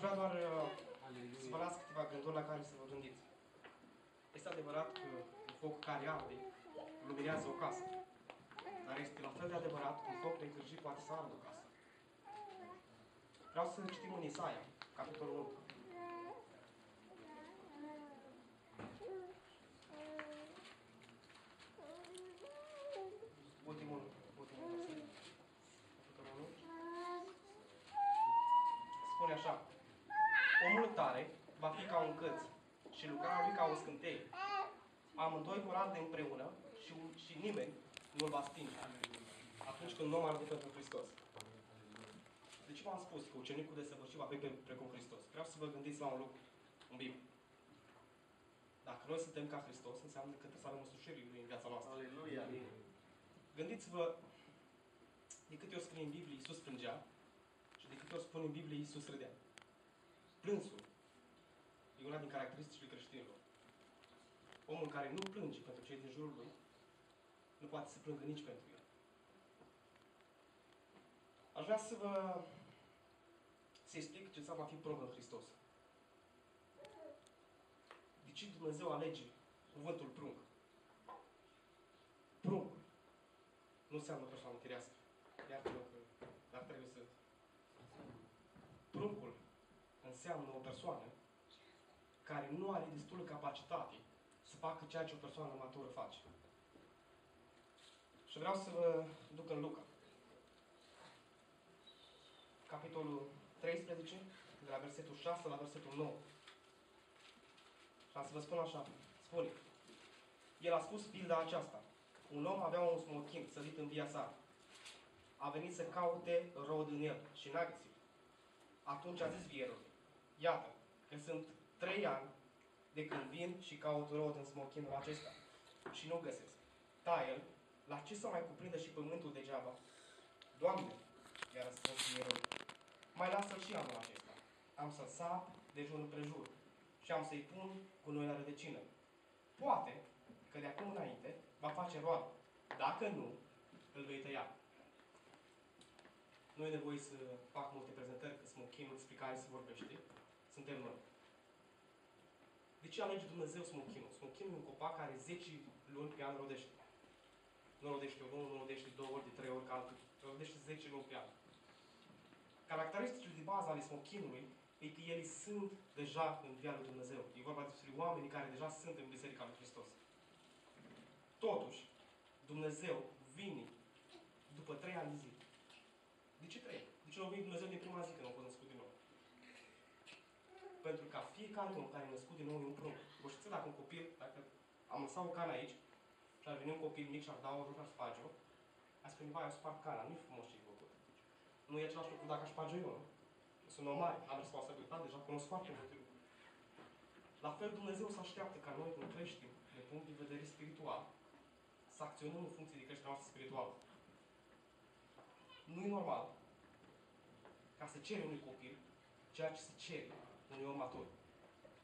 vrea doar să vă las câteva gânduri la care să vă gândiți. Este adevărat că un foc care arde luminează o casă. Dar este la fel de adevărat că un foc necârjit poate să ardă o casă. Vreau să citim în Isaia, capitolul 1. Ultimul verset. Capitolul 1. Spune așa. Omul tare va fi ca un câț și lucrarea lui ca o scânteie. Amândoi vor arde împreună și nimeni nu îl va stinge. Atunci când un om arde pentru Hristos. De ce v-am spus că ucenicul desăvârșit va fi precum Hristos? Vreau să vă gândiți la un lucru în Biblie. Dacă noi suntem ca Hristos, înseamnă că trebuie să avem însușirile Lui în viața noastră. Aleluia! Gândiți-vă, de câte ori scrie în Biblie, Iisus plângea și de câte ori spune în Biblie, Iisus râdea. Plânsul e una din caracteristicile creștinilor. Omul care nu plânge pentru cei din jurul lui, nu poate să plângă nici pentru el. Aș vrea să explic ce înseamnă a fi prunc în Hristos. De ce Dumnezeu alege cuvântul prunc? Prunc nu înseamnă persoană tirească. Iartă-mă că dar trebuie să... Pruncul înseamnă o persoană care nu are destulă capacitate să facă ceea ce o persoană matură face. Și vreau să vă duc în Luca. Capitolul 13, de la versetul 6 la versetul 9. Și am să vă spun așa. Spune. El a spus pilda aceasta. Un om avea un smochin sădit în via sa. A venit să caute rod în el și n-a găsit. Atunci a zis vierului. Iată, că sunt 3 ani de când vin și caut rod în smochinul acesta și nu găsesc. El, la ce să mai cuprindă și pământul degeaba? Doamne, i-a răspuns vierul. Mai lasă-l și anul acesta. Am să-l sap de jur împrejur și am să-i pun cu noi la rădăcină. Poate că de acum înainte va face roadă. Dacă nu, îl vei tăia. Nu e nevoie să fac multe prezentări, că smochinul despre care se vorbește suntem noi. De ce alege Dumnezeu smochinul? Smochinul e un copac care 10 luni pe an rodește. Nu rodește o lună, nu rodește 2 ori, de 3 ori ca altul. Rodește 10 luni pe an. Caracteristicile de bază ale smochinului e că ele sunt deja în via lui Dumnezeu. E vorba despre oamenii care deja sunt în Biserica lui Hristos. Totuși, Dumnezeu vine după 3 ani de zi. De ce 3? De ce nu vine Dumnezeu din prima zi când a fost născut din nou? Pentru ca fiecare om care e născut din nou e un prunc. Vă știți, dacă un copil, dacă am lăsat o cană aici și ar veni un copil mic și ar da o joc, ar sparge-o, ar spune, vai, eu sparg cana, nu-i frumos ce-i făcut. Nu e același lucru dacă aș sparge eu, nu? Sunt o mare, am responsabilitate, deja cunosc foarte multe lucruri. La fel, Dumnezeu se așteaptă ca noi, când creștem, din punct de vedere spiritual, să acționăm în funcție de creșterea noastră spirituală. Nu e normal ca să ceri unui copil ceea ce se cere unui om matur.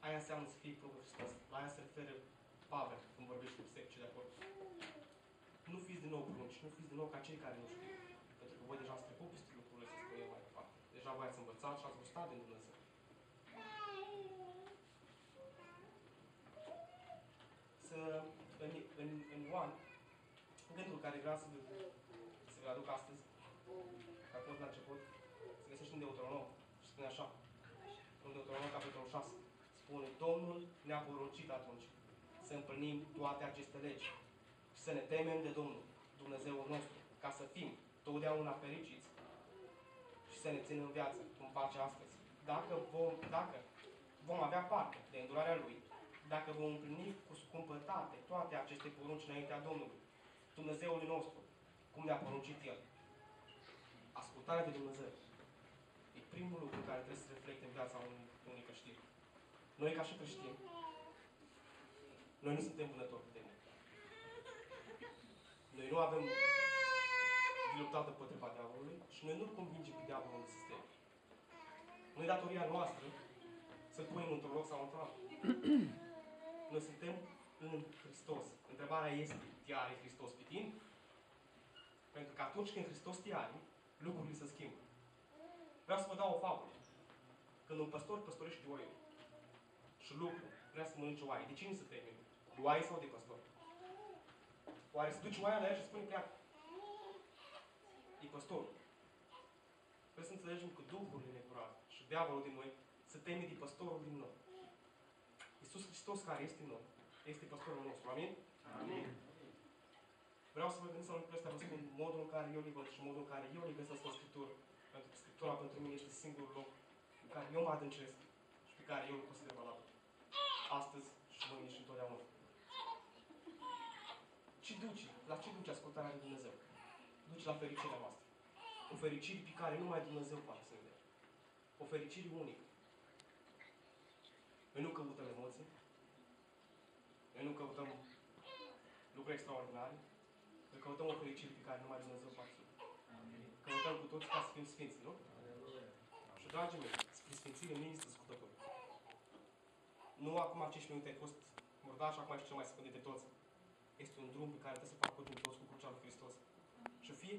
Aia înseamnă să fii prunc Hristos. La aia se referă Pavel când vorbește cu secții de acolo. Nu fiți din nou prunci, nu fiți din nou ca cei care nu știu. Pentru că voi deja ați trecut peste lucrurile, să spun eu mai departe. Deja voi ați învățat și ați gustat din Dumnezeu. În Ioan, gândul care vreau să vă aduc astăzi, că a fost la început, se găsește în Deuteronom și spune așa. În Deuteronom, capitolul 6, spune, Domnul ne-a poruncit atunci să împlinim toate aceste legi și să ne temem de Domnul, Dumnezeul nostru, ca să fim totdeauna fericiți și să ne ținem în viață, cum face astăzi. Dacă vom avea parte de îndurarea Lui, dacă vom împlini cu scumpătate toate aceste porunci înaintea Domnului, Dumnezeului nostru, cum ne-a poruncit El. Ascultarea de Dumnezeu e primul lucru care trebuie să reflecte în viața unui creștin. Noi, ca și creștini, noi nu suntem vânători de demoni. Noi nu avem de luptat împotriva diavolului și noi nu-l convingem pe diavolul unde suntem. Nu e datoria noastră să-l punem într-un loc sau într-altul. Noi suntem în Hristos. Întrebarea este, te are Hristos pe tine? Pentru că atunci când Hristos te are, lucrurile se schimbă. Vreau să vă dau o fabulă. Când un păstor păstorește oile și lupul vrea să mănânce oaie, de cine se teme? De oaie sau de păstor? Oare se duce oaia la el și spune pleacă? E păstorul. Trebuie să înțelegem că duhurile necurate și diavolul din noi se teme de păstorul din noi. Iisus Hristos care este în noi, este păstorul nostru. Amin? Amin. Vreau să vă gândiți la lucrurile astea, vă spun modul în care eu le văd și modul în care eu le găsesc în Scriptură. Pentru că Scriptura pentru mine este singurul loc în care eu mă adâncesc și pe care eu îl consider valabil. Astăzi și mâine și întotdeauna. La ce duce ascultarea de Dumnezeu? Duce la fericirea noastră. O fericire pe care numai Dumnezeu poate să ne dea. O fericire unică. Noi nu căutăm emoții. Noi nu căutăm lucruri extraordinare. Noi căutăm o fericire pe care numai Dumnezeu poate să o dea. Căutăm cu toți ca să fim sfinți, nu? Și, dragii mei, spre sfințire nu este scutător. Nu acum 15 minute ai fost murdar și acum ești cel mai sfânt de toți. Este un drum pe care trebuie să parcurgem toți cu crucea lui Hristos. Și fie